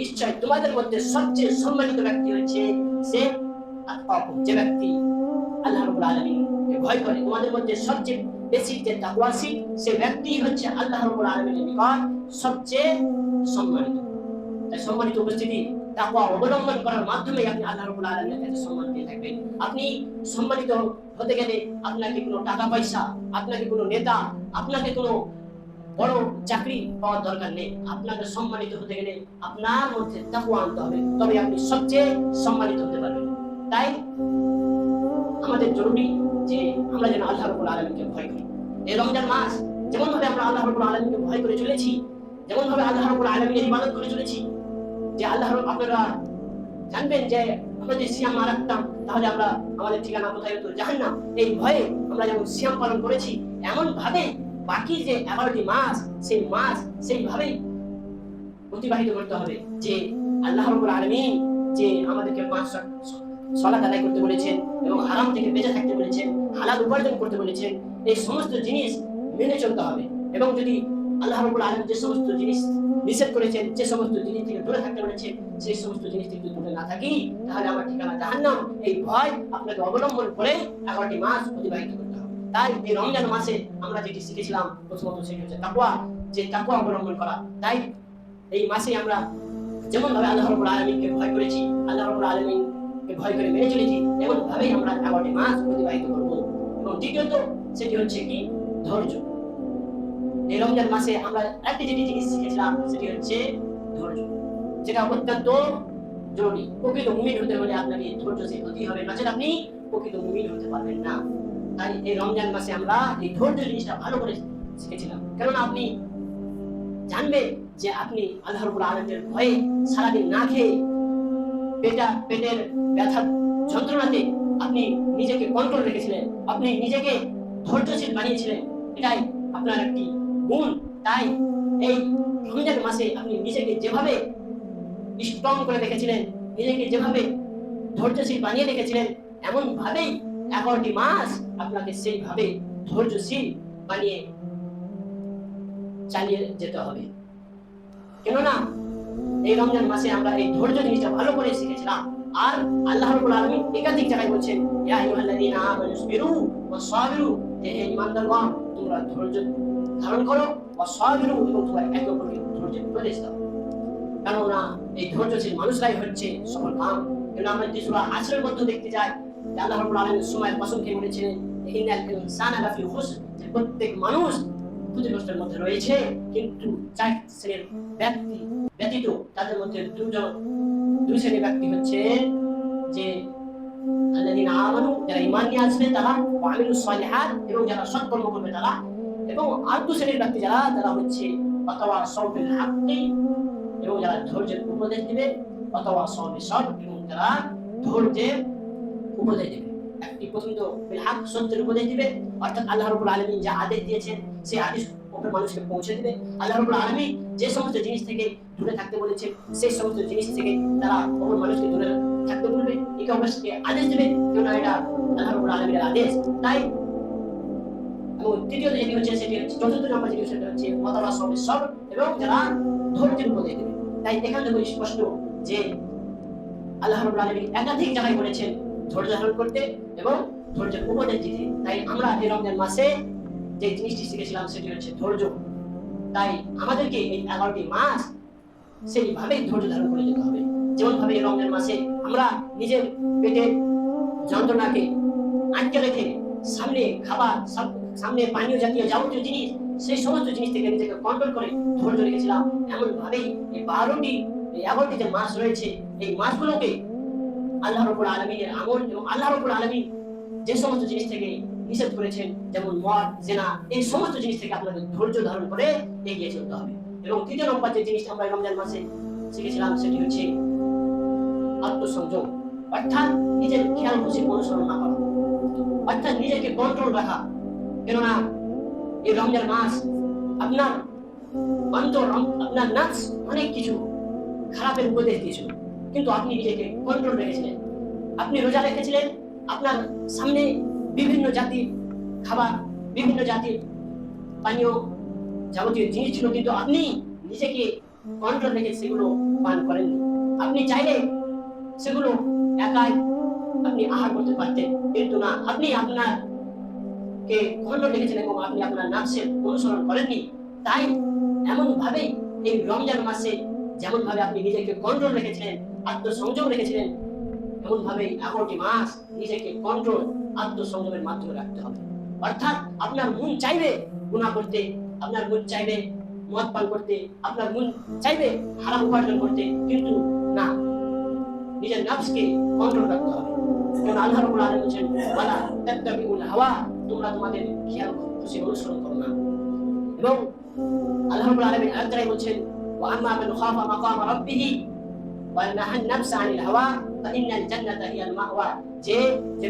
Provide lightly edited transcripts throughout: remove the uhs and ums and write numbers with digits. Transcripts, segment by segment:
নিশ্চয় তোমাদের মধ্যে সবচেয়ে সম্মানিত ব্যক্তি হচ্ছে সে আত্মাকুম, যে ব্যক্তি আল্লাহ রাব্বুল আলামিনকে ভয় করে। তোমাদের মধ্যে সবচেয়ে বেশি যে তাকওয়াশীল সে ব্যক্তি হচ্ছে আল্লাহ রাব্বুল আলামিনের নিকট সবচেয়ে সম্মানিত। তাই সম্মানিত উপস্থিতি, তাকওয়া অবলম্বন করার মাধ্যমে আপনি আল্লাহ রাব্বুল আলামিনের কাছে সম্মান পেয়ে থাকবেন। আপনি সম্মানিত হতে গেলে আপনাকে কোনো টাকা পয়সা, আপনাকে কোনো নেতা, আপনাকে কোনো বড় চাকরি পাওয়ার দরকার নেই। আপনাকে সম্মানিত হতে গেলে আপনার মধ্যে তাকওয়া আনতে হবে, তবে আপনি সবচেয়ে সম্মানিত হতে পারবেন। তাই আমাদের জরুরি যে আমরা যেন আল্লাহ রাব্বুল আলামিনকে ভয় করি। এই রমজান মাস যেমন ভাবে আমরা আল্লাহ রাব্বুল আলামিনকে ভয় করে চলেছি, যেমন ভাবে আল্লাহ রাব্বুল আলামিনের ইবাদত করে চলেছি, যে আল্লাহ আপনারা জানবেন যে আমরা যদি সিয়াম না রাখতাম তাহলে আমরা আমাদের ঠিকানা কোথায় হতো? জাহান্নাম। এই ভয়ে আমরা যেমন সিয়াম পালন করেছি, এমন ভাবে বাকি যে 11টি মাস সেইভাবেই অতিবাহিত করতে হবে। যে আল্লাহ রাব্বুল আলামিন যে আমাদেরকে 5 সালাত আদায় করতে বলেছেন এবং হারাম থেকে বেঁচে থাকতে বলেছেন, হালাল উপার্জন করতে বলেছেন, এই সমস্ত জিনিস মেনে চলতে হবে। এবং যদি আল্লাহ রাব্বুল আলামিন যে সমস্ত জিনিস নিষেধ করেছেন, যে সমস্ত জিনিস থেকে দূরে থাকতে বলেছেন, সেই সমস্ত জিনিস থেকে যদি দূরে না থাকি তাহলে আমার ঠিকানা জাহান্নাম। এই ভয় আপনাকে অবলম্বন করে 11টি মাস অতিবাহিত করতে হবে। তাই এই রমজান মাসে আমরা যেটি শিখেছিলাম প্রথমত সেটি হচ্ছে তাকওয়া, যে তাকওয়া অবলম্বন করা। তাই এই মাসে আমরা যেমন ভাবে আল্লাহ রাব্বুল আলামিনকে ভয় করেছি, আল্লাহ রাব্বুল আলামিনকে ভয় করে মেনে চলেছি, এমন ভাবেই আমরা 11টি মাস অতিবাহিত করব। এবং দ্বিতীয়ত সেটি হচ্ছে কি? ধৈর্য। এই রমজান মাসে আমরা একটি যেটি জিনিস শিখেছিলাম সেটি হচ্ছে ধৈর্য, যেটা অত্যন্ত জরুরি। প্রকৃত মুমিন হতে হলে আপনাকে ধৈর্যশীল হতে হবে, নচেত আপনি প্রকৃত মুমিন হতে পারবেন না। তাই এই রমজান মাসে আমরা এই ধৈর্য জিনিসটা ভালো করে শিখেছিলাম। কেননা আপনি জানবেন যে আপনি আল্লাহ রাব্বুল আলামিনের ভয়ে সারাদিন না খেয়ে পেটের ব্যথা যন্ত্রণাতে আপনি নিজেকে কন্ট্রোল রেখেছিলেন, আপনি নিজেকে ধৈর্যশীল বানিয়েছিলেন। এটাই আপনার একটি গুণ। তাই এই রমজান মাসে আপনি নিজেকে যেভাবে স্ট্রং করে রেখেছিলেন, নিজেকে যেভাবে ধৈর্যশীল বানিয়ে রেখেছিলেন, এমন ভাবেই 11টি মাস আপনাকে সেইভাবে ধৈর্যশীল বানিয়ে চালিয়ে যেতে হবে। কেননা এই রমজান মাসে আমরা এই ধৈর্য জিনিসটা ভালো করে শিখেছিলাম। আর আল্লাহ রাব্বুল আলামিন একাধিক জায়গায় বলছেন, ইয়া আইয়ুহাল্লাযীনা আমানু ইসবিরু ওয়া সাবিরু, যে হে ঈমানদারগণ তোমরা ধৈর্য ধারণ করো, ওয়া সাবিরু, এবং তোমরা একে অপরকে ধৈর্যের উপদেশ দাও। কেননা এই ধৈর্যশীল মানুষরাই হচ্ছে সফল কাম। কেন আমরা যে সূরা আসরের মধ্যে দেখতে যাই যে আল্লাহ রাব্বুল আলামিন সময়ের কসম খেয়ে বলেছিলেন, ইন্নাল ইনসানা লাফি খুসর, যে প্রত্যেক মানুষ ক্ষতিগ্রস্তের মধ্যে রয়েছে, কিন্তু 4 শ্রেণীর ব্যক্তি ব্যতীত তাদের মধ্যে দুই শ্রেণীর ব্যক্তি হচ্ছে যে আল্লাযীনা আমানু, যারা ঈমান নিয়ে আসবে তারা, ওয়া আমিলুস সালিহাত, এবং যারা সৎকর্ম করবে তারা, এবং আর 2 শ্রেণীর ব্যক্তি যারা হচ্ছে ওয়াতাওয়াসাউ বিল হাক্কি, এবং যারা ধৈর্যের উপদেশ দিবে, ওয়াতাওয়াসাউ বিস সবর, এবং যারা ধৈর্যের উপদেশ দিবে। একটি প্রথমত বিল হক, সত্যের উপদেশ দিবে, অর্থাৎ আল্লাহ রাব্বুল আলামিন যা আদেশ দিয়েছেন সেই আদেশ ওপর মানুষকে পৌঁছে দিবে। আল্লাহ রাব্বুল আলামিন যে সমস্ত জিনিস থেকে দূরে থাকতে বলেছেন সেই সমস্ত জিনিস থেকে তারা ওপর মানুষকে দূরে থাকতে বলবে, একে অপরকে আদেশ দিবে, কেননা এটা আল্লাহ রাব্বুল আলামিনের আদেশ। তাই এবং তৃতীয় যেটি হচ্ছে সেটি হচ্ছে, চতুর্থ নম্বর যেটি সেটা হচ্ছে ওয়াতাওয়াসাউ বিস সবর, এবং যারা ধৈর্যের উপদেশ দিবে। তাই এখান থেকে স্পষ্ট যে আল্লাহ রাব্বুল আলামিন একাধিক জায়গায় বলেছেন ধৈর্য ধারণ করতে এবং ধৈর্যের উপদেশ দিতে। তাই আমরা এই রমজান মাসে যে জিনিসটি শিখেছিলাম সেটি হচ্ছে ধৈর্য। তাই আমাদেরকে এই 11টি মাস সেইভাবেই ধৈর্য ধারণ করে যেতে হবে। যেমন ভাবে এই রমজান মাসে আমরা নিজের পেটের যন্ত্রণাকে আটকে রেখে সামনে খাবার, সামনে পানীয় জাতীয় যাবতীয় জিনিস, সেই সমস্ত জিনিস থেকে নিজেকে কন্ট্রোল করে ধৈর্য রেখেছিলাম, এমন ভাবেই এই 11টি যে মাস রয়েছে এই মাসগুলোকে আল্লাহ রাব্বুল আলামিনের আমল এবং আল্লাহ রাব্বুল আলামিন যে সমস্ত জিনিস থেকে নিষেধ করেছেন, যেমন মদ, জিনা, এই সমস্ত জিনিস থেকে আপনাদের ধৈর্য ধারণ করে এগিয়ে চলতে হবে। এবং তৃতীয় নম্বর যে জিনিসটা আমরা রমজান মাসে শিখেছিলাম সেটি হচ্ছে আত্মসংযম, অর্থাৎ নিজের খেয়াল খুশি অনুসরণ না করা, অর্থাৎ নিজেকে কন্ট্রোল রাখা। কেননা এই রমজান মাস আপনার অন্তর, আপনার নাফস অনেক কিছু খারাপের উপদেশ দিয়েছিল, কিন্তু আপনি নিজেকে কন্ট্রোল রেখেছিলেন। আপনি রোজা রেখেছিলেন, আপনার সামনে বিভিন্ন জাতির খাবার, বিভিন্ন জাতির পানীয় যাবতীয় জিনিস ছিল, কিন্তু আপনি নিজেকে কন্ট্রোল রেখে সেগুলো পান করেননি। আপনি চাইলে সেগুলো একাই আপনি আহার করতে পারতেন, কিন্তু না, আপনি আপনার কে কন্ট্রোল রেখেছেন এবং আপনি আপনার নাফসের অনুসরণ করেননি। তাই এমন ভাবেই এই রমজান মাসে যেমন ভাবে আপনি নিজেকে কন্ট্রোল রেখেছিলেন, আত্মসংযম রেখেছিলেন, এমন ভাবে 11টি মাস নিজেকে কন্ট্রোল, আত্মসংযমের মাধ্যমে রাখতে হবে। অর্থাৎ আপনার মন চাইবে গুনাহ করতে, আপনার মন চাইবে মদ পান করতে, আপনার মন চাইবে হারাম উপার্জন করতে, কিন্তু না, নিজের নফসকে কন্ট্রোল রাখতে হবে। কারণ আল্লাহ রাব্বুল আলামিন বলেন, ওয়ালা তাত্তাবিউল হাওয়া, তোমরা তোমাদের খেয়াল খুশি অনুসরণ করো না। এবং আল্লাহ রাব্বুল আলামিন আরেকটাই বলেন, ওয়া আম্মা মান খাফা মাকামা রাব্বিহি ওয়া নাহান নাফসা আনিল হাওয়া ফাইন্নাল জান্নাতা হিয়াল মাওয়া। যে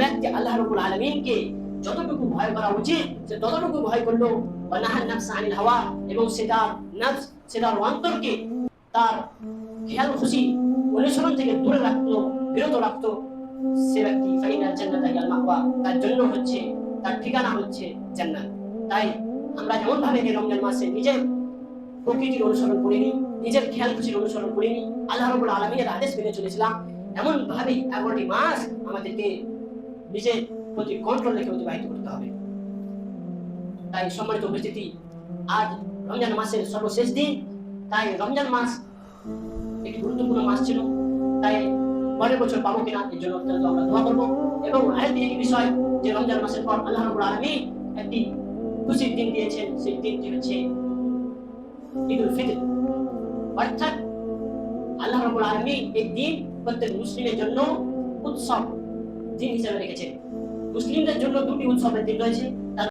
ব্যক্তি আল্লাহ রাব্বুল আলামিনকে যতটুকু ভয় করা উচিত সে ততটুকু ভয় করলো, ওয়া নাহান নাফসা আনিল হাওয়া, এবং সে তার নফস, সে তার অন্তরকে তার খেয়াল খুশি অনুসরণ থেকে দূরে রাখতো, বিরত রাখতো, সে ব্যক্তি ফাইনাল জান্নাতা হিয়াল মাওয়া, তার জন্য হচ্ছে, তার ঠিকানা হচ্ছে জান্নাত। তাই আমরা যেমন ভাবে এই রমজান মাসে নিজের প্রকৃতির অনুসরণ করিনি, নিজের খেয়াল খুশির অনুসরণ করিনি, আল্লাহ রাব্বুল আলামিনের আদেশ মেনে চলেছিলাম, এমন ভাবে 11টি মাস আমাদেরকে নিজের প্রতি কন্ট্রোল রেখে অতিবাহিত করতে হবে। তাই সম্মানিত উপস্থিতি, আজ রমজান মাসের সর্বশেষ দিন। তাই রমজান মাস একটি গুরুত্বপূর্ণ মাস ছিল, তাই পরের বছর পাবো কিনা এর জন্য অত্যন্ত আমরা দোয়া করবো। এবং আরেকটি বিষয়, যে রমজান মাসের পর আল্লাহ রাব্বুল আলামিন একটি খুশির দিন দিয়েছেন, সেই দিনটি হচ্ছে ঈদুল ফিতর। অর্থাৎ আল্লাহ রাব্বুল আলামিন এই দিন প্রত্যেক মুসলিমের জন্য উৎসব দিন হিসেবে রেখেছেন। মুসলিমদের জন্য দুটি উৎসবের দিন রয়েছে।